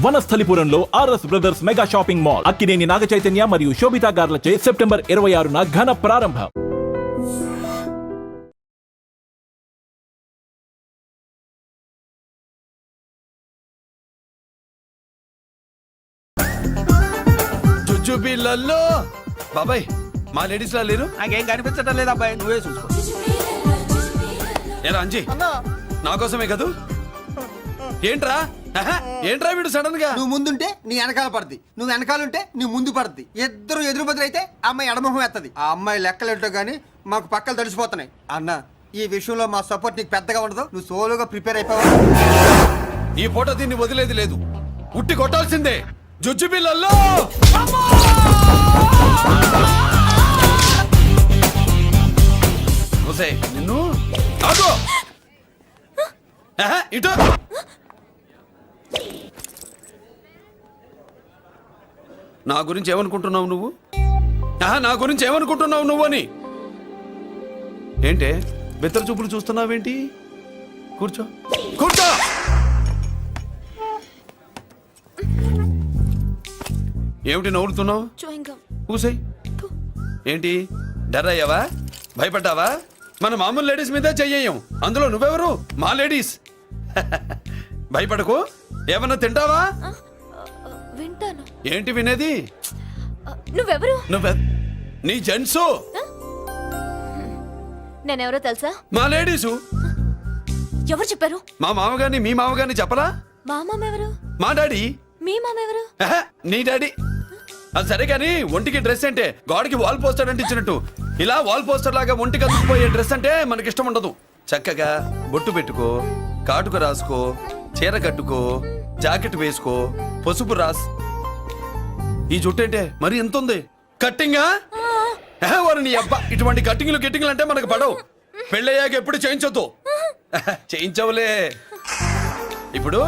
వనస్థలిపురంలో RS brothers mega shopping mall Akkineni Naga Chaitanya మరియు Sobhita గార్లచే September 26న ఘన ప్రారంభం. జుజుబిళ్ళల్లో బాబాయ్ మా లేడీస్ లా లేరు. నాకేం కనిపించడం లేదు అబ్బాయి, నువ్వే చూసుకో. ఎలా అంజీ నా కోసమే కదూ? ఏంట్రా ఏంట్రా వీడు సడన్ గా? నువ్వు ముందుంటే నీ వెనకాల పడుద్ది, నువ్వు వెనకాలంటే నీ ముందు పడుద్ది. ఇద్దరు ఎదురు బదులు అయితే అమ్మాయి ఎడమొహం ఎత్తది. ఆ అమ్మాయి లెక్కలేంటో గానీ మాకు పక్కలు తడిసిపోతున్నాయి. అన్న ఈ విషయంలో మా సపోర్ట్ నీకు పెద్దగా ఉండదు, నువ్వు సోలోగా ప్రిపేర్ అయిపోవాలి. ఈ పూట దీన్ని వదిలేది లేదు, ఉట్టి కొట్టాల్సిందే. జుజుబిళ్ళల్లో నిన్ను ఆగు. ఇటు నా గురించి ఏమనుకుంటున్నావు నువ్వు? నా గురించి ఏమనుకుంటున్నావు నువ్వు అని. ఏంటే బెత్తర చూపులు చూస్తున్నావేంటి? కూర్చో కూర్చో. ఏమిటి నవ్వుతున్నావు? కూసై. ఏంటి డర్ అయ్యావా? భయపడ్డావా? మన మామూలు లేడీస్ మీద చెయ్యం, అందులో నువ్వెవరు? మా లేడీస్. భయపడకు. ఏమన్నా తింటావా? వింటాను. ఏంటి వినేది? నువ్వెవరు? నీ జెంట్సు. నేనెవరో తెలుసా? మా లేడీసు. ఎవరు చెప్పారు? మా మామగారిని మీ మామగారిని చెప్పలా? మా మామ ఎవరు? మా డాడీ. మీ మామ ఎవరు? నీ డాడీ. అది సరే కానీ ఒంటికి డ్రెస్ అంటే గోడకి వాల్ పోస్టర్ అంటే ఇచ్చినట్టు ఇలా వాల్ పోస్టర్ లాగా ఒంటికి అందుకుపోయే డ్రెస్ అంటే మనకి ఇష్టం ఉండదు. చక్కగా బొట్టు పెట్టుకో, కాటుక రాసుకో, చీర కట్టుకో, జాకెట్ వేసుకో, పసుపు రాస్. ఈ జుట్టు అంటే మరి ఎంత ఉంది? కట్టింగా వారు నీ అబ్బా. ఇటువంటి కట్టింగ్లు గిట్టింగ్లు అంటే మనకు పడవు. పెళ్ళయ్యాక ఎప్పుడు చేయించొద్దు. చేయించవులే. ఇప్పుడు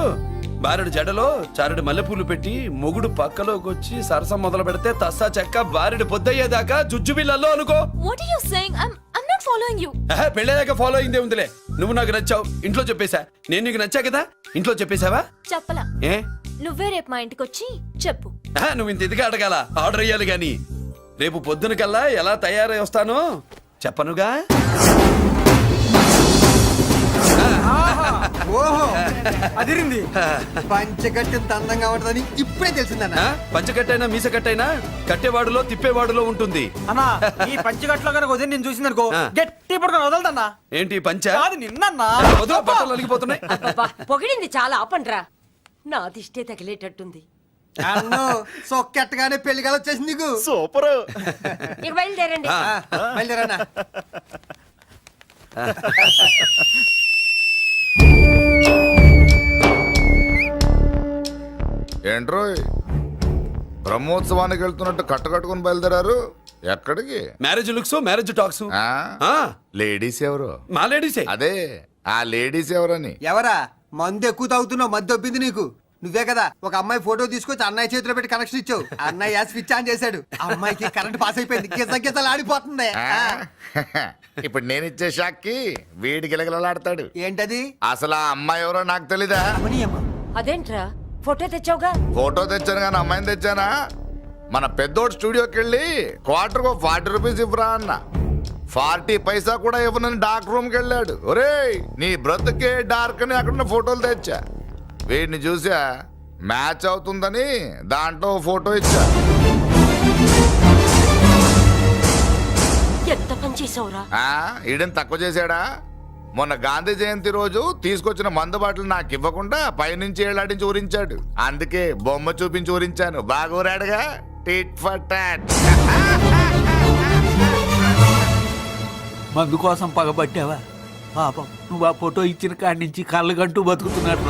బారెడు జడలో చారెడు మల్లెపూలు పెట్టి మొగుడు పక్కలోకి వచ్చి సరసం మొదలు పెడితే తస్సా చెక్క బారెడు పొద్దయ్యేదాకా జుజుబిళ్ళల్లో అనుకో. What are you saying? I'm not following you. పెళ్ళయ్యాక ఫాలో అయిందే ఉందిలే. నువ్వు నాకు నచ్చావు, ఇంట్లో చెప్పేశా. నేను నీకు నచ్చా కదా, ఇంట్లో చెప్పేశావా? చెప్పలా. ఏ నువ్వే రేపు మా ఇంటికి వచ్చి చెప్పు. నువ్వు ఇంత ఇదిగా అడగాల, ఆర్డర్ అయ్యాలి గాని. రేపు పొద్దున కల్లా ఎలా తయారై వస్తానో చెప్పనుగా. ఓహో అదిరింది. పంచగట్టెంత అందంగా ఉంటుందని ఇప్పుడే తెలిసిందన్న. పంచకట్టైనా మీసకట్టైనా కట్టేవాడులో తిప్పేవాడులో ఉంటుంది. అన్నా ఈ పంచగట్లో కనుక వదిలి నేను చూసింది అనుకో గట్టి పడుకొని వదలదన్నా. ఏంటి పంచ? కాదు నిన్నన్నా. బట్టలు అలిగిపోతున్నాయి. పొగిడింది చాలా ఆపండ్రా, నా దిష్టే తగిలేటట్టుంది. అన్ను సొక్కెట్టగానే పెళ్లి కల వచ్చేసింది నీకు. సూపర్. ఇక బయలుదేరండి. బయలుదేరన్నా. ఏంట్రోయ్ బ్రహ్మోత్సవానికి వెళ్తున్నట్టు కట్టుకొని బయలుదేరారు? ఎక్కడికి? Marriage looks, marriage talks. Ladies ఎవరు? మా లేడీసే. అదే ఆ లేడీస్ ఎవరని. ఎవరా? మందు ఎక్కువ తాగుతున్నావు, మధ్య ఒప్పింది నీకు. నువ్వే కదా ఒక అమ్మాయి ఫోటో తీసుకొచ్చి అన్నయ్య చేతిలో పెట్టి కనెక్షన్ ఇచ్చావు. అన్నయ్య స్విచ్ ఆన్ చేశాడు, అమ్మాయికి కరెంట్ పాస్ అయిపోయింది. గిజలు ఆడిపోతుంది. ఇప్పుడు నేను ఇచ్చే షాక్కి వీడి గిలగిలలాడతాడు. ఏంటది? అసలు ఆ అమ్మాయి ఎవరో నాకు తెలీదా? అదేంట్రా ఫోటో తెచ్చావుగా? ఫోటో తెచ్చాను కానీ అమ్మాయిని తెచ్చానా? మన పెద్దోడు స్టూడియోకి వెళ్ళి క్వార్టర్కు 40 రూపీస్ ఇవ్వరా అన్న. 40 పైసా కూడా ఇవ్వనని డార్క్ రూమ్కి వెళ్ళాడు. ఒరేయ్ నీ బ్రతుకే డార్క్ అని అక్కడ ఫోటోలు తెచ్చా. వీడిని చూసా మ్యాచ్ అవుతుందని దాంట్లో ఫోటో ఇచ్చా. ఎంత పని చేసావురా? ఈడని తక్కువ చేశాడా? మొన్న గాంధీ జయంతి రోజు తీసుకొచ్చిన మందు బాటలు నాకు ఇవ్వకుండా పైనుంచి ఏళ్ళాడించి ఊరించాడు. అందుకే బొమ్మ చూపించి ఊరించాను. బాగా ఊరాడుగా. Tit for tat. మందు కోసం పగబట్టావా? పాపం నువ్వు ఆ ఫోటో ఇచ్చిన కాడి నుంచి కళ్ళు గంటూ బతుకుతున్నాడు.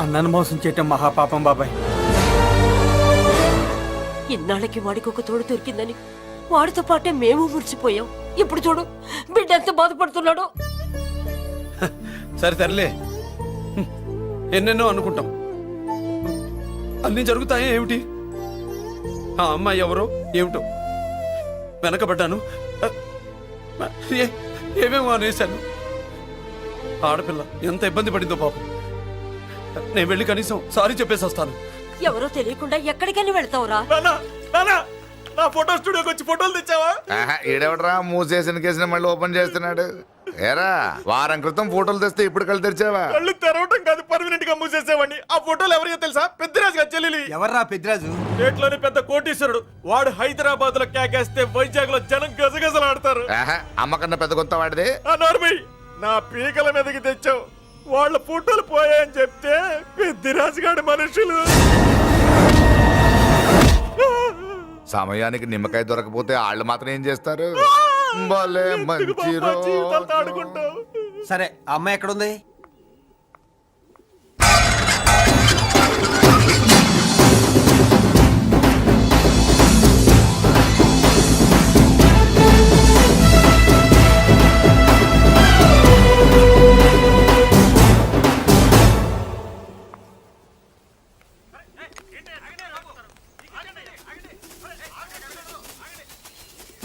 అన్నను మోసం చేయటం మహాపాపం బాబాయ్. ఇన్నాళ్ళకి వాడికి ఒక తోడు దొరికిందని వాడితో పాటే మేము మురిసిపోయాం. ఇప్పుడు చూడు బిడ్డ ఎంత బాధపడుతున్నాడు. సరే తరలే, ఎన్నెన్నో అనుకుంటాం, అన్ని జరుగుతాయా ఏమిటి? ఆ అమ్మాయి ఎవరో ఏమిటో వెనకబడ్డాను, ఏమేమో అనేశాను. ఆడపిల్ల ఎంత ఇబ్బంది పడిందో పాపం. నేను వెళ్ళి కనీసం సారీ చెప్పేసి వస్తాను. ఎవరో తెలియకుండా ఎక్కడికని వెళ్తావురా? నా ఫోటో స్టూడియోకి వచ్చి ఫోటోలు తెచ్చావా? ఈడెవడరా మూసేసిన కేసుని మళ్ళీ ఓపెన్ చేస్తున్నాడు? ఏరా వారం క్రితం ఫోటోలు తెస్తే ఇప్పుడు కళ్ళు తెరిచావా? కళ్ళు తెరవటం కాదు, పర్మనెంట్ గా మూసేసేవాడిని. ఆ ఫోటోలు ఎవరికో తెలుసా? పెద్దరాజు గారి చెల్లెలి. ఎవర్రా పెద్దిరాజు? స్టేట్లోని పెద్ద కోటీశ్వరుడు. వాడు హైదరాబాద్ లో కేకేస్తే వైజాగ్ లో జనం గజగజలాడతారు. అమ్మకన్నా పెద్ద కొంత వాడిది. ఆ నార్మల్ నా పీకల మీదకి తెచ్చావు. వాళ్ళ ఫోటోలు పోయాయని చెప్తే పెద్దిరాజు గారి మనుషులు. సమయానికి నిమ్మకాయ దొరకపోతే వాళ్ళు మాత్రం ఏం చేస్తారు? భలే మంచి జీవితాలతో రోజు. ఆడుకుంటావు. సరే ఆ అమ్మాయి ఎక్కడుంది?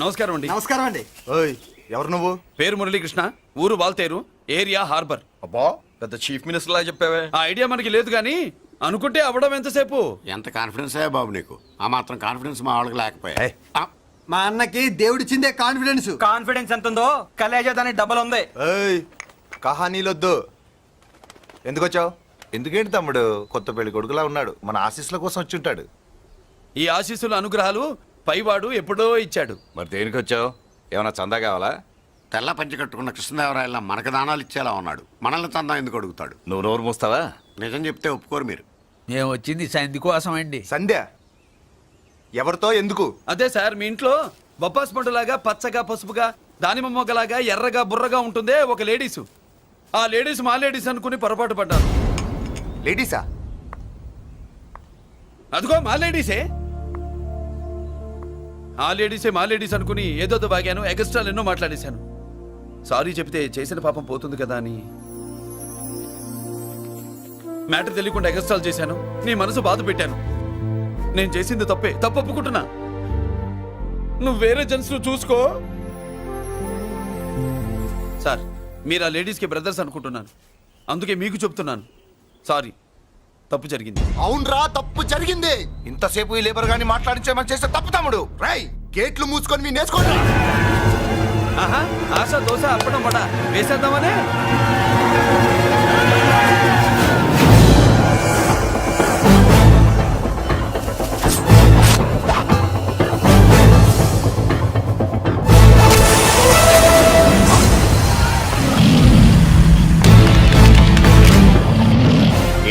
నమస్కారం అండి. నమస్కారం అండి. ఓయ్ ఎవరు నువ్వు? పేరు మురళీకృష్ణ, ఊరు వాల్తేరు, ఏరియా హార్బర్. అబ్బా పెద్ద చీఫ్ మినిస్టర్ లా చెప్పావే. ఆ ఐడియా మనకి లేదు కానీ అనుకుంటే అవ్వడం ఎంతసేపు. ఎంత కాన్ఫిడెన్స్ అయ్యా బాబు నీకు? ఆ మాత్రం కాన్ఫిడెన్స్ మా వాళ్ళకి లేకపోయా? ఏయ్. మా అన్నకి దేవుడిచ్చిందే కాన్ఫిడెన్స్. కాన్ఫిడెన్స్ ఎంత ఉందో కలేజా దానికి డబల్ ఉంది. ఏయ్ కహానీలొద్దు. ఎందుకు వచ్చావు? ఎందుకేంటి తమ్ముడు? కొత్త పెళ్లి కొడుకులా ఉన్నాడు. మన ఆశీస్సుల కోసం వచ్చి ఉంటాడు. ఈ ఆశీస్సుల అనుగ్రహాలు పైవాడు ఎప్పుడో ఇచ్చాడు. మరి దేనికి వచ్చావు? ఏమైనా చందా కావాలా? తెల్ల పంచి కట్టుకున్న కృష్ణదేవరాయల మనకు దానాలు ఇచ్చేలా ఉన్నాడు. మనల్ని తందా ఎందుకు అడుగుతాడు? నువ్వు నోరు మూస్తావా? నిజం చెప్తే ఒప్పుకోరు మీరు. మేము వచ్చింది సంధి కోసం అండి. సంధ్య ఎవరితో ఎందుకు? అదే సార్, మీ ఇంట్లో బొప్పాస్ పండులాగా పచ్చగా పసుపుగా దానిమ్మ మొగ్గలాగా ఎర్రగా బుర్రగా ఉంటుందే ఒక లేడీసు. ఆ లేడీస్ మా లేడీస్ అనుకుని పొరపాటు పడ్డాను. లేడీసా? అదిగో మా లేడీసే. ఆ లేడీసే మా లేడీస్ అనుకుని ఏదో బాగాను, ఎగస్ట్రాలు ఎన్నో మాట్లాడేశాను. సారీ చెప్తే చేసిన పాపం పోతుంది కదా అని మ్యాటర్ తెలియకుండా ఎగస్ట్రాలు చేశాను. నీ మనసు బాధ పెట్టాను. నేను చేసింది తప్పే, తప్పు ఒప్పుకుంటున్నా. నువ్వు వేరే జెంట్స్ చూసుకో. సార్, మీరు ఆ లేడీస్కి బ్రదర్స్ అనుకుంటున్నాను, అందుకే మీకు చెప్తున్నాను. సారీ, తప్పు జరిగింది. అవునరా తప్పు జరిగింది. ఇంతసేపు ఈ లేబర్ గాని మాట్లాడించే మాకు చేస్తే తప్పు తమ్ముడు. రై గేట్లు మూసుకొని మీ నేర్చుకోండి. ఆహా, ఆశ దోశ అప్పడం వడ వేసేద్దామనే.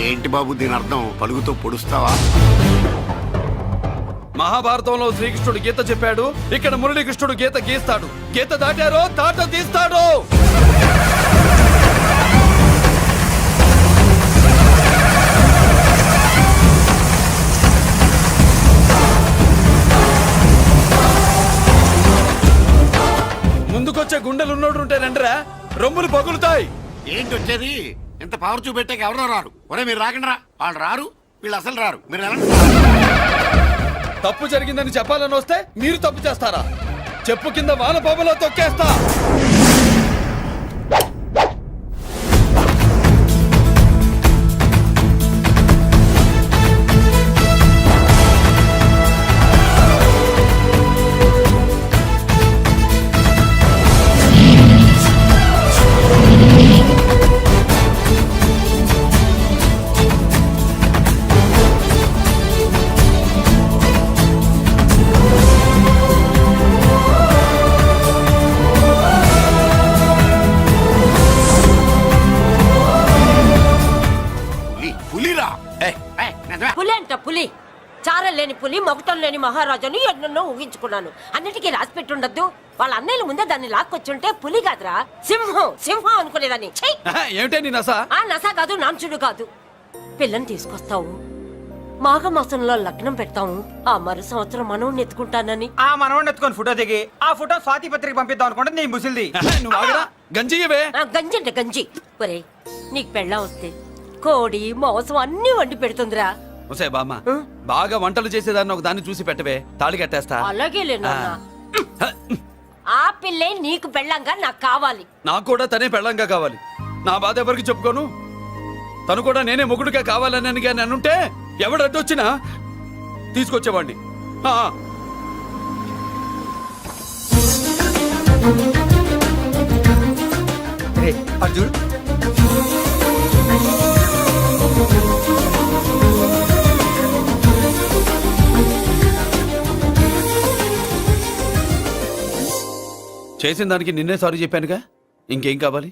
ఏంటి బాబు దీని అర్థం? పలుగుతో పొడుస్తావా? మహాభారతంలో శ్రీకృష్ణుడు గీత చెప్పాడు, ఇక్కడ మురళీకృష్ణుడు గీత గీస్తాడు. గీత దాటారో తాట తీస్తాడు. ముందుకొచ్చే గుండెలు ఉన్నోడు ఉంటే రండిరా, రొమ్ములు పగులుతాయి. ఏంటి వచ్చేది? ఇంత పవర్ చూపెట్టాక ఎవరో రారు. ఒరే మీరు రాకండి రా. వాళ్ళు రారు, వీళ్ళు అసలు రారు. మీరు వెళ్ళండి. తప్పు జరిగిందని చెప్పాలని వస్తే మీరు తప్పు చేస్తారా? చెప్పు కింద వాన బాబులో తొక్కేస్తా. పులిరా. నిజమే. పులి అంట పులి. చారం లేని పులి, మొగటం లేని మహారాజుని ఎన్నెన్నో ఊహించుకున్నాను. అన్నిటికీ రాసి పెట్టుండద్దు. వాళ్ళ అన్నయ్యల ముందే దాన్ని లాక్కొచ్చుంటే పులి కాదురా, సింహం. సింహం అనుకునేదాన్ని. ఛీ! ఏమిటే నీ నస? ఆ నస కాదు, నాంచుడు కాదు. పిల్లని తీసుకొస్తావు, మాఘమాసంలో లగ్నం పెడతాము. ఆ మరు సంవత్సరం మనవుని ఎత్తుకుంటానని. ఆ మనవాడిని ఎత్తుకొని ఫోటో దిగి ఆ ఫోటో స్వాతి పత్రిక పంపిద్దాం అనుకుంటే నీ ముసిల్ది. నువ్వు ఆగరా, గంజియవే. ఆ గంజి అంటే గంజి. ఒరే, నీకు పెళ్ళం వస్తే కోడి మాంసం అన్ని వండి పెడుతుందిరా. ఒసే బామ్మ, బాగా వంటలు చేసేదాన్ని ఒక దాన్ని చూసి పెట్టవే, తాళి కట్టేస్తా. అలాగే లేనా? ఆ పిల్లే నీకు పెళ్ళంగా నాకు కావాలి. నాకు కూడా తనే పెళ్ళంగా కావాలి. నా బాధ ఎవరికి చెప్పుకోను. తను కూడా నేనే మొగుడుగా కావాలని కానీ అనుంటే ఎవడు అడ్డొచ్చినా తీసుకొచ్చేవాడిని. ఆ, రే అర్జున్, చేసిన దానికి నిన్నే సారీ చెప్పానుగా, ఇంకేం కావాలి?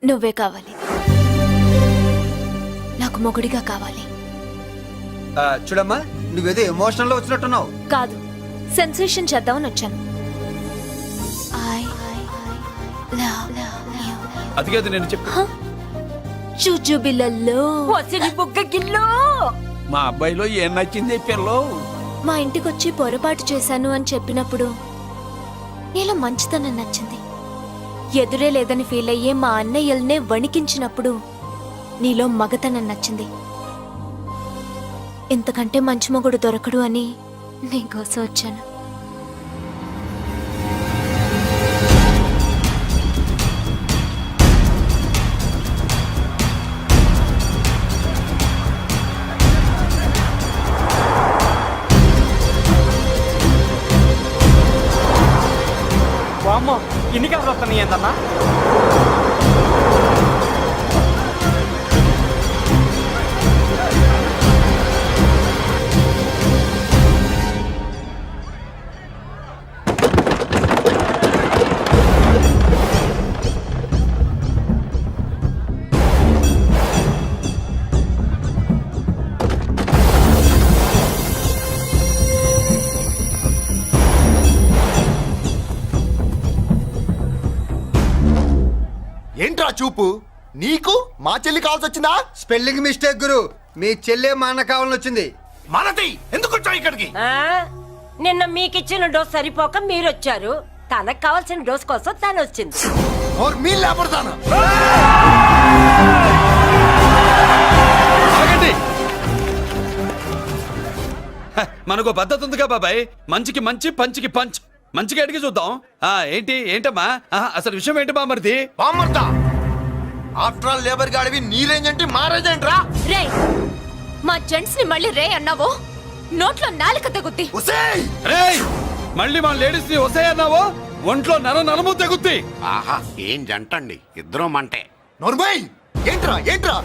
నువ్వే కావాలి. నాకు మొగుడిగా కావాలి. చూడమ్మా, నువ్వేదో ఎమోషనల్ లో వచ్చినట్టున్నావు. కాదు, సెన్సేషన్ చేద్దామని వచ్చాను. I love you. అది కాదు నేను చెప్పి. చుజుబిలల్లో వసిలి బుగ్గ గిల్లో. మా అబ్బాయిలో ఏం నచ్చింది పిల్లో? మా ఇంటికొచ్చి పొరపాటు చేశాను అని చెప్పినప్పుడు నీలో మంచితనం నచ్చింది. ఎదురే లేదని ఫీల్ అయ్యే మా అన్నయ్యల్నే వణికించినప్పుడు నీలో మగతనం నచ్చింది. ఇంతకంటే మంచి మొగుడు దొరకడు అని నీకోసం వచ్చాను. అమ్మో ఇన్ని కాదు వస్తాను ఏందన్నా? ఏంట్రా చూపు? నీకు మా చెల్లి కావాల్సి వచ్చిందా? స్పెల్లింగ్ మిస్టేక్ గురు. మీ చెల్లె మా అన్న కావాలని వచ్చింది. మనది ఎందుకు వచ్చావు ఇక్కడికి? నిన్న మీకిచ్చిన డోస్ సరిపోక మీరొచ్చారు. తనకు కావాల్సిన డోస్ కోసం తను వచ్చింది. మీ లేపడతాను. ఆగండి. హ, మనకు పద్ధతి ఉందిగా బాబాయ్. మంచికి మంచి, పంచికి పంచ్. మంచిగా అడిగి చూద్దాం. ఏంటమ్మా అసలు విషయం ఏంటి బామర్ది? బామ్మర్తా, ఆఫ్టర్ ఆల్ లేబర్ గాడివి నీ రేంజ్ అంటే మా రేంజ్ ఏంట్రా? రే, మా జెంట్స్ ని మళ్ళీ రే అన్నావో నోట్లో నాలుక తగుద్ది. ఒసేయ్! రేయ్, మళ్ళీ మా లేడీస్ ని వస్తాయన్నావో ఒంట్లో నరము తెగుద్ది. ఆహా ఏం జంటండి, ఇద్దరు మంటే. నోర్మయ్! ఏంట్రా ఏంట్రా?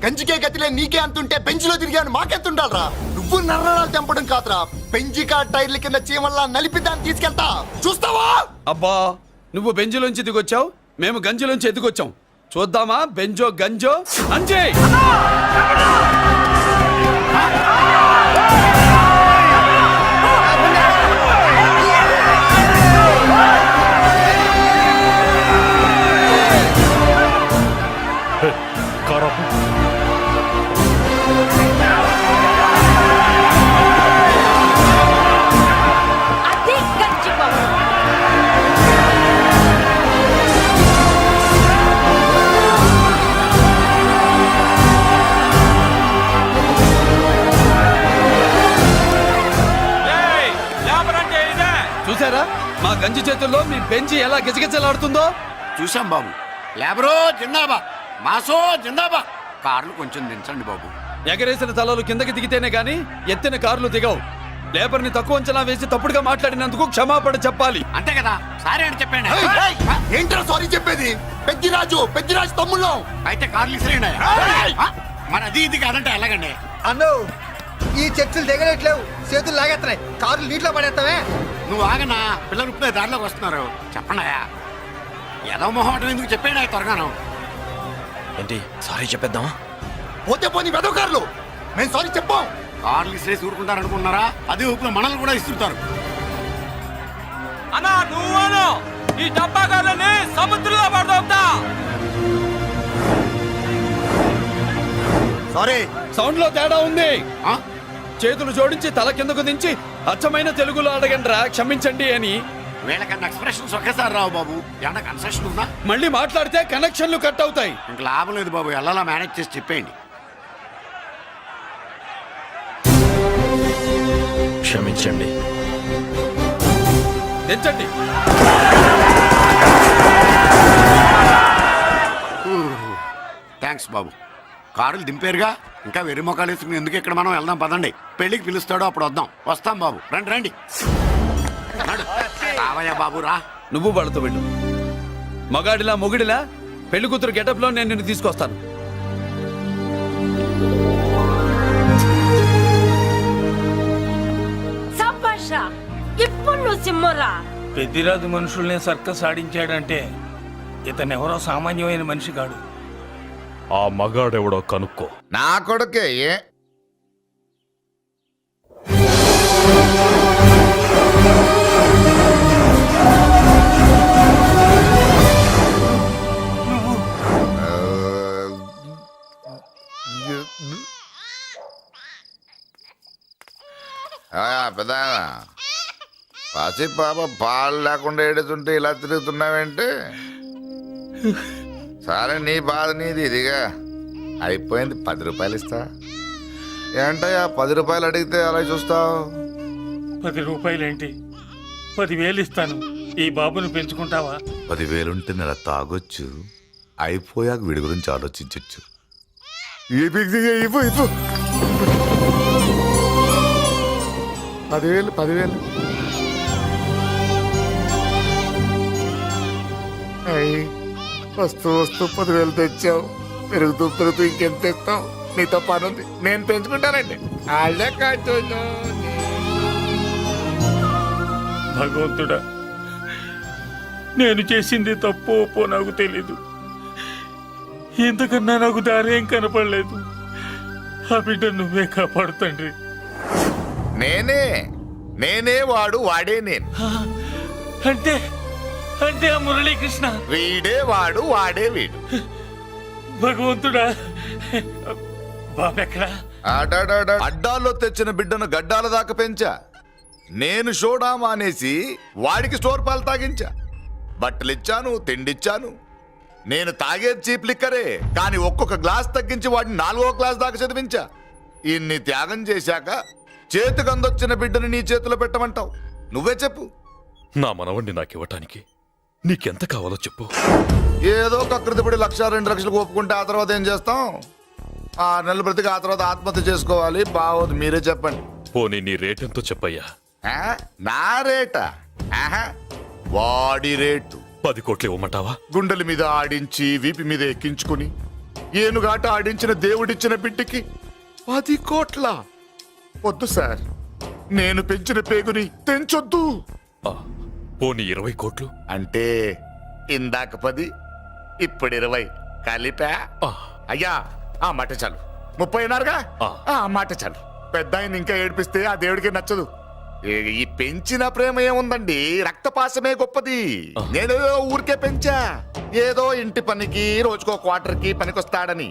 కంచికే గతిలే నీకే అంతుంటే బెంచ్లో తిరిగాను మాకెంతుండాలరా? నువ్వు నర్రాలు తెంపడం కాదురా, పెంచికా టైర్ల కింద చీమల్లా నలిపి దాన్ని తీసుకెళ్తా. చూస్తావా? అబ్బా, నువ్వు బెంజులోంచి దిగొచ్చావు, మేము గంజిలోంచి ఎదిగొచ్చాం. చూద్దామా బెంజో గంజో అంజే. అది గంజి పవర్. చూసారా మా గంజి చేతుల్లో మీ బెంచి ఎలా గిజగిజలాడుతుందో? చూసాం బాబు. లేబరో జిందాబా, మాసో జిందాబా. కార్లు కొంచెం దించండి బాబు. ఎగరేసిన తలలు కిందకి దిగితేనే గాని ఎత్తిన కార్లు దిగవు. లేబర్ ని తక్కువ అంచనా వేసి తప్పుడుగా మాట్లాడినందుకు క్షమాపణ చెప్పాలి. అంతే కదా, సారీ అని చెప్పండి. ఏంట్రా సారీ చెప్పేది? పెద్దిరాజు తమ్ముళ్ళు. అయితే కార్లు ఇసిరేయండి. మరి అది ఇది కాదంటే ఎలాగండి? అన్నో, ఈ చర్చలు దిగలేట్లేవు, చేతులు లాగేస్తున్నాయి, కారులు నీటిలో పడేస్తావే. నువ్వు ఆగనా, పిల్లలు ఇప్పుడే దారిలోకి వస్తున్నారు. చెప్పండాయా, ఏదో మొహమాటం ఎందుకు చెప్పేనా త్వరగాను. ఏంటి సారీ చెప్పేద్దామా? పోతే పోనీ వెదవ కార్లు, మేము సారీ చెప్పాం. కార్లు ఇసిరేసి ఊరుకుంటారనుకున్నారా? అదే ఊపులో మనల్ని కూడా ఇస్తుంటారు. అన్నా నువ్వు ఈ డబ్బాగాలని సముద్రంలో పడతా. సారీ. సౌండ్ లో తేడా ఉంది. ఆ? చేతులు జోడించి తల కిందకు దించి అచ్చమైన తెలుగులో అడగండిరా క్షమించండి అని. వీళ్ళకన్నా ఎక్స్ప్రెషన్స్ ఒకేసారి రావు బాబు. ఏమన్నా కన్సెషన్ ఉందా? మళ్ళీ మాట్లాడితే కనెక్షన్లు కట్ అవుతాయి. ఇంక లాభం లేదు బాబు, ఎలా మేనేజ్ చేసి చెప్పేయండి. క్షమించండి. తెచ్చండి. థ్యాంక్స్ బాబు. కారులు దింపారుగా ఇంకా వెర్రి మొక్కలు వేసుకుని ఎందుకు ఇక్కడ మనం వెళ్దాం పదండి పెళ్లికి పిలుస్తాడో అప్పుడు వద్దాం వస్తాం బాబు రండి రండి నడు. రావయ్యా బాబు రా నువ్వు వాళ్ళతో వెళ్ళు. మగాడిలా మొగుడిలా పెళ్లి కూతురు గెటప్ లో నేను నిన్ను తీసుకొస్తాను. సంభాష ఇప్పుడు నువ్వు సింహరా. పెద్దిరాజు మనుషుల్ని సర్కస్ ఆడించాడంటే ఇతనెవరో సామాన్యమైన మనిషి కాడు. ఆ మగాడెవడో కనుక్కో. నా కొడుకే ఏ పెద్ద పసి పాప పాలు లేకుండా ఏడుతుంటే ఇలా తిరుగుతున్నావేంటి? సరే నీ బాధ నీది, ఇదిగా అయిపోయింది. 10 రూపాయలు ఇస్తా. ఏంటయ్యా 10 రూపాయలు అడిగితే అలా చూస్తావు? 10 రూపాయలేంటి, 10,000 ఇస్తాను. ఈ బాబుని పెంచుకుంటావా? 10,000 ఉంటే నెల తాగొచ్చు, అయిపోయాక వీడి గురించి ఆలోచించచ్చు. 10,000 వస్తూ 10,000 తెచ్చావు. పెరుగుతూ ఇంకెంత తెస్తావు? నీతో పనుంది, నేను పెంచుకుంటానండి. వాళ్ళే కాచు. భగవంతుడా, నేను చేసింది తప్పు ఒప్పో నాకు తెలీదు. ఇంతకన్నా నాకు దారేం కనపడలేదు. ఆ బిడ్డ నువ్వే కాపాడు తండ్రి. నేనే వాడు, వాడే నేను. అంటే అంటే ఆ మురళీకృష్ణ వీడే వాడు, వాడే వీడు. భగవంతుడా, బాబెక్కడా? అడ్డాల్లో తెచ్చిన బిడ్డను గడ్డాల దాకా పెంచా. నేను షోడా మానేసి వాడికి స్టోర్ పాలు తాగించా. బట్టలిచ్చాను, తిండిచ్చాను. నేను తాగేది చీప్ లిక్కరే, కానీ ఒక్కొక్క గ్లాస్ తగ్గించి వాడిని 4వ క్లాస్ దాకా చదివించా. ఇన్ని త్యాగం చేశాక చేతికి అందొచ్చిన బిడ్డను నీ చేతిలో పెట్టమంటావు? నువ్వే చెప్పు. నా మనవణ్ణి నాకివ్వటానికి నీకెంత కావాలో చెప్పు. ఏదో కకృతిపడి 1,00,000 2 లక్షలకు ఒప్పుకుంటే ఆ తర్వాత ఏం చేస్తాం? 6 నెలలు బ్రతికి ఆ తర్వాత ఆత్మహత్య చేసుకోవాలి. బావోదు, మీరే చెప్పండి. పోనీ నీ రేటెంతో చెప్పయ్యా. నా రేటా? వాడి రేటు 10 కోట్లు ఇవ్వమంటావా? గుండెల మీద ఆడించి వీపి మీద ఎక్కించుకుని ఏనుగాట ఆడించిన దేవుడిచ్చిన బిడ్డకి 10 కోట్ల? వద్దు సార్, నేను పెంచిన పేగుని తెంచొద్దు. పోనీ 20 కోట్లు? అంటే ఇందాక 10, ఇప్పుడు 20 కలిపా? అయ్యా ఆ మాట చాలు. 30 అన్నారుగా, ఆ మాట చాలు. పెద్ద ఆయన ఇంకా ఏడిపిస్తే ఆ దేవుడికి నచ్చదు. ఈ పెంచిన ప్రేమ ఏముందండి, రక్తపాసమే గొప్పది. నేనేదో ఊరికే పెంచా, ఏదో ఇంటి పనికి రోజుకో క్వార్టర్కి పనికొస్తాడని.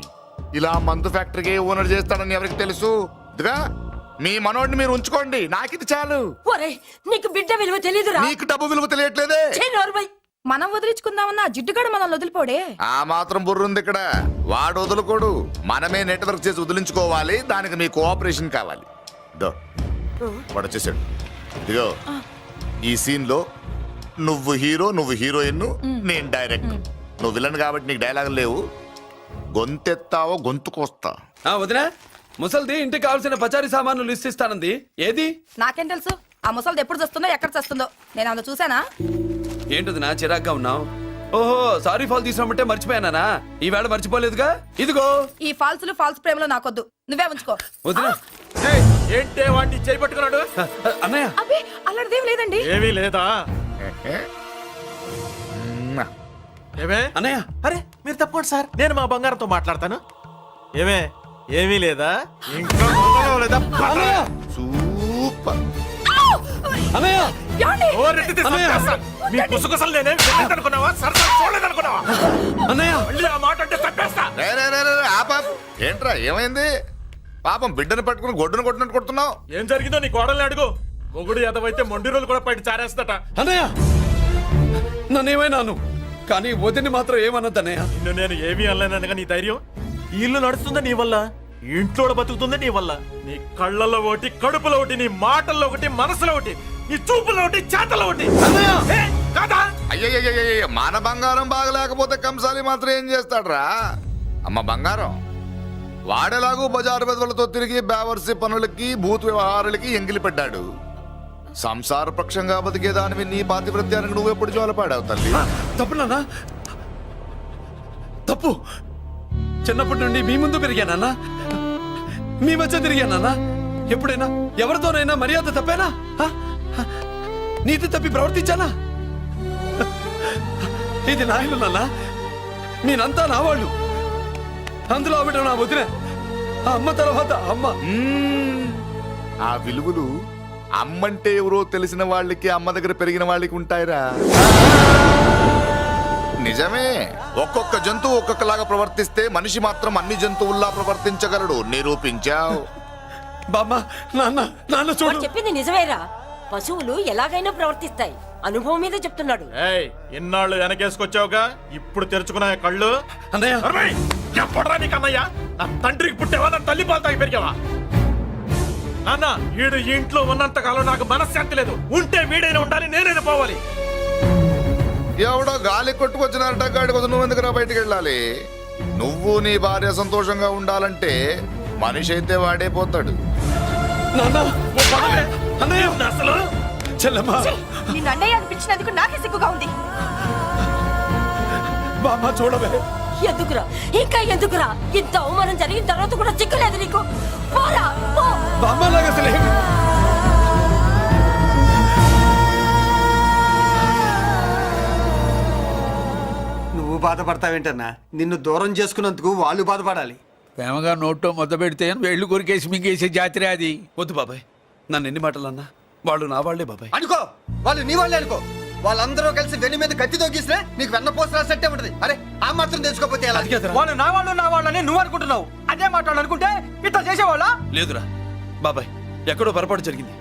ఇలా మందు ఫ్యాక్టరీకి ఓనర్ చేస్తాడని ఎవరికి తెలుసు? ఇదిగా మీ మనోడిని మీరు ఉంచుకోండి, నాకిది చాలు. నీకు బిడ్డ విలువ తెలీదురా? నీకు డబ్బు విలువ తెలియట్లేదే. మనం వదిలించుకుందామన్నా జిడ్డుగాడు మనం వదిలిపోడే. ఆ మాత్రం బుర్రుంది ఇక్కడ. వాడు వదులుకోడు, మనమే నెట్వర్క్ చేసి వదిలించుకోవాలి. దానికి మీ కోఆపరేషన్ కావాలి. వాడు వచ్చేసాడు. ఇదిగో ఈ సీన్ లో నువ్వు హీరో, నువ్వు హీరోయిన్, నేను డైరెక్టర్. నువ్వు విలన్ కాబట్టి నీకు డైలాగ్ లేవు. గొంతెత్తావో గొంతుకొస్తా. వదినా, ముసల్ది ఇంటికి కావాల్సిన పచారీ సామాన్లు లిస్ట్ ఇస్తానంది. ఏది? నాకేం తెలుసు? ఆ ముసలిది ఎప్పుడు చస్తుందో ఎక్కడ చస్తుందో నేను అందులో చూసానా? ఏంటది నా చిరాగ్గా ఉన్నావు? ఓహో, సారీ ఫాల్ తీసుకురామంటే మర్చిపోయానా? ఈవేళ మర్చిపోలేదుగా. ఇదిగో ఈ ఫాల్స్ ప్రేమలో నాకొద్దు, నువ్వే ఉంచుకో. వదినా. ఏంటే వాడిని చేయి పట్టుకున్నాడు? అన్నయ్య, అబ్బే అలాంటిదేం లేదండి. ఏమీ లేదా? ఏమే అన్నయ్య, అరే మీరు తప్పకుండా సార్, నేను మా బంగారంతో మాట్లాడతాను. ఏమే ఏమీ లేదా? ఇంకా లేదా? సూపర్. అన్నయ్య, మీ పుసుగుసలు నేనేం అనుకున్నావా? సరదా చూడలేదనుకున్నావా? అన్నయ్య, మళ్ళీ ఆ మాట అంటే తప్పేస్తా. ఏంట్రా ఏమైంది? పాపం బిడ్డను పట్టుకుని గొడ్డును కొట్టినట్టు కొడుతున్నావు. ఏం జరిగిందో నీ కోడల్ని అడుగు. మొగుడు ఎదవైతే మొండి రోజులు కూడా బయట చారేస్తట. అన్నయ్య, నన్నేమైనాను కానీ వదిని మాత్రం ఏమన్నదన్నయ్య? నిన్ను నేను ఏమీ అనలేనగా నీ ధైర్యం. ఈ ఇల్లు నడుస్తుందా నీ వల్ల, ఇంట్లో బతుకుతుందా నీ వల్ల. నీ కళ్ళల్లో ఒకటి, కడుపులో ఒకటి, నీ మాటల్లో ఒకటి, మనసులో ఒకటి, నీ చూపులో ఒకటి, చేతల్లో ఒకటి. కాదా? అయ్యయ్యయ్యయ్య, మన బంగారం బాగలేకపోతే కంసాలి మాత్రం ఏం చేస్తాడ్రా? అమ్మ బంగారం, వాడేలాగూ బజారు బెదవులతో తిరిగి బేవర్సి పనులకి భూత వ్యవహారాలకి ఎంగిలి పడ్డాడు. సంసార పక్షంగా బతికేదానివి నీ పాతివృత్యానికి నువ్వెప్పుడు జోలపాడావు తల్లి? తప్పు నాన్న, తప్పు. చిన్నప్పటి నుండి మీ ముందు పెరిగానన్నా, మీ మధ్య తిరిగానన్నా. ఎప్పుడైనా ఎవరితోనైనా మర్యాద తప్పేనా? నీతి తప్పి ప్రవర్తించానా? ఇది నా ఇల్లు నాన్న, నేనంతా నా వాళ్ళు. అందులో ఆవిడ నా వదిన, ఆ అమ్మ తర్వాత అమ్మ. ఆ విలువలు అమ్మంటే ఎవరో తెలిసిన వాళ్ళకి, అమ్మ దగ్గర పెరిగిన వాళ్ళకి ఉంటాయిరా. నిజమే, ఒక్కొక్క జంతువు ఒక్కొక్కలాగా ప్రవర్తిస్తే మనిషి మాత్రం అన్ని జంతువుల్లా ప్రవర్తించగలడు. నిరూపించావు. బామ్మ, నాన్న, నాన్న వాడు చూడు. చెప్పింది నిజమేరా. పశువులు ఎలాగైనా ప్రవర్తిస్తాయి. అనుభవం మీద చెప్తున్నాడు. ఏయ్, ఇన్నాళ్ళు వెనకేసుకొచ్చావుగా, ఇప్పుడు తెరుచుకున్నాయి కళ్ళు. అన్నయ్య, అరవై! ఎప్పుడురా నీకు అన్నయ్య? నా తండ్రికి పుట్టేవా, నా తల్లి పాలు తాగి పెరిగావా? నాన్న, వీడు ఈ ఇంట్లో ఉన్నంత కాలం నాకు మనశ్శాంతి లేదు. ఉంటే వీడైనా ఉండాలి, నేనైనా పోవాలి. ఎవడో గాలి కొట్టుకొచ్చినారట, గాడి కోసం నువ్వు ఎందుకురా బయటికి వెళ్ళాలి? నువ్వు నీ భార్య సంతోషంగా ఉండాలంటే మనిషి అయితే వాడే పోతాడు. నాన్న, ఓ పదవే. అన్నయ్య, అసలు చెల్లమ్మ, నిన్ను అన్నయ్య అనిపించినందుకు నాకే సిగ్గుగా ఉంది. బామ్మ చూడవే. ఎందుకురా, ఇంకా ఎందుకురా? ఇంత అవమానం జరిగిన తర్వాత కూడా చిక్కలేదు నీకు? పోరా, పో. బామ్మలాగా అసలు ఏమి? నువ్వు బాధపడతావేంటన్నా? నిన్ను దూరం చేసుకున్నందుకు వాళ్ళు బాధపడాలి. ప్రేమగా నోట్లో మొద్ద పెడితే వేళ్ళు కొరికేసి మింగేసే జాతర అది. వద్దు బాబాయ్, నన్ను ఎన్ని మాటలు అన్నా వాళ్ళు నా వాళ్లే బాబాయ్. అనుకో, వాళ్ళు నీ వాళ్ళే అనుకో. వాళ్ళందరూ కలిసి వెన్ను మీద కత్తి తోగిస్తే నీకు వెన్నపోస రాసట్టే ఉంటది. అరే, ఆ మాత్రం తెలుసుకోకపోతే ఎలా? అది కాదురా. వాళ్ళు నా వాళ్ళని నువ్వు అనుకుంటున్నావు. అదే మాట్లాడాలనుకుంటే ఇట్లా చేసేవాళ్ళ. లేదురా బాబాయ్, ఎక్కడో పొరపాటు జరిగింది.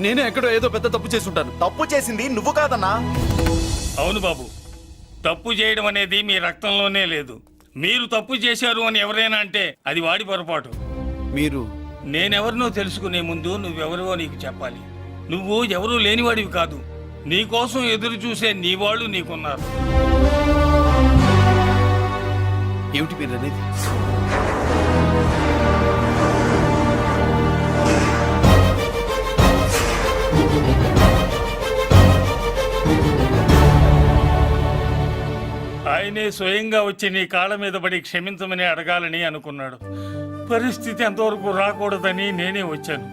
నేనే ఎక్కడో ఏదో పెద్ద తప్పు చేసి ఉంటాను. తప్పు చేసింది నువ్వు కాదన్నా. అవును బాబు, తప్పు చేయడం అనేది మీ రక్తంలోనే లేదు. మీరు తప్పు చేశారు అని ఎవరైనా అంటే అది వాడి పొరపాటు. మీరు నేనెవరినో తెలుసుకునే ముందు నువ్వెవరివో నీకు చెప్పాలి. నువ్వు ఎవరూ లేనివాడివి కాదు. నీకోసం ఎదురు చూసే నీ వాళ్ళు నీకున్నారు. ఏమిటి మీరు అనేది? ఆయనే స్వయంగా వచ్చి నీ కాళ్ళ మీద పడి క్షమించమని అడగాలని అనుకున్నాడు. పరిస్థితి అంతవరకు రాకూడదని నేనే వచ్చాను.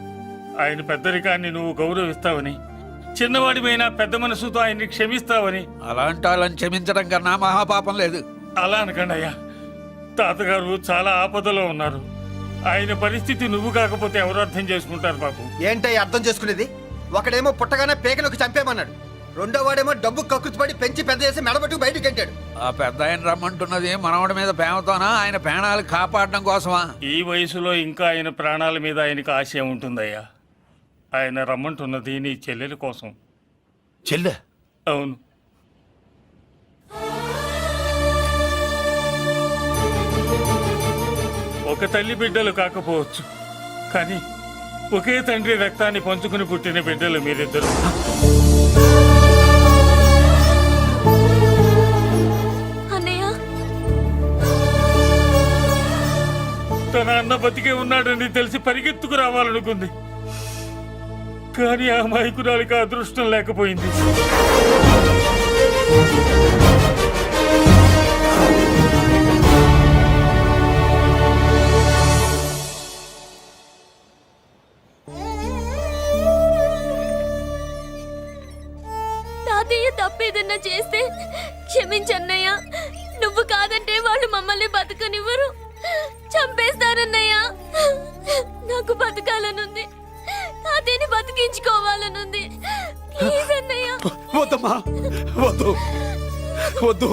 ఆయన పెద్దరికాన్ని నువ్వు గౌరవిస్తావని, చిన్నవాడిపైన పెద్ద మనసుతో ఆయన్ని క్షమిస్తావని. అలాంటి వాళ్ళని క్షమించడం కన్నా మహాపాపం లేదు. అలా అనకండి అయ్యా. తాతగారు చాలా ఆపదలో ఉన్నారు. ఆయన పరిస్థితి నువ్వు కాకపోతే ఎవరు అర్థం చేసుకుంటారు బాబు? ఏంటయ్య అర్థం చేసుకునేది? ఒకడేమో పుట్టగానే పేకలోకి చంపేమన్నాడు, రెండో వాడేమో డబ్బు కక్కుతుపడి పెంచి పెద్ద చేసి మెడబట్టుకు బయటకు గంటాడు. ఆ పెద్ద ఆయన రమ్మంటున్నది మనవడి మీద ప్రేమతోనా, ఆయన ప్రాణాలు కాపాడడం కోసమా? ఈ వయసులో ఇంకా ఆయన ప్రాణాల మీద ఆయనకు ఆశ ఉంటుందయ్యా. ఆయన రమ్మంటున్నది నీ చెల్లెల కోసం. చెల్లె? అవును. ఒక తల్లి బిడ్డలు కాకపోవచ్చు, కానీ ఒకే తండ్రి రక్తాన్ని పంచుకుని పుట్టిన బిడ్డలు మీరిద్దరు. తన అన్న బతికే ఉన్నాడని తెలిసి పరిగెత్తుకు రావాలనుకుంది, కానీ ఆ అమాయకురాలికి అదృష్టం లేకపోయింది. తాతయ్య తప్పేదన్నా చేస్తే క్షమించన్నయ్య. నువ్వు కాదంటే వాళ్ళు మమ్మల్ని బతకనివ్వరు, చంపేస్తారన్నయ్య. నాకు బతకాలనుంది, తాతయ్యని బతికించుకోవాలనుంది. ప్లీజ్ అన్నయ్య. వద్దమ్మా, వద్దు వద్దు.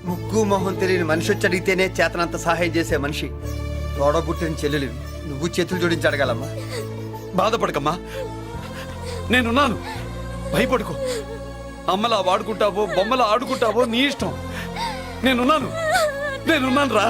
ముగ్గు మొహం తెలియని మనిషి వచ్చి అడిగితేనే చేతనంత సహాయం చేసే మనిషి తోడబుట్టిన చెల్లెలు నువ్వు చేతులు జోడించి అడగాలమ్మా. బాధపడకమ్మా, నేనున్నాను. భయపడుకో. అమ్మలా వాడుకుంటావో బొమ్మలా ఆడుకుంటావో నీ ఇష్టం. నేనున్నాను రా.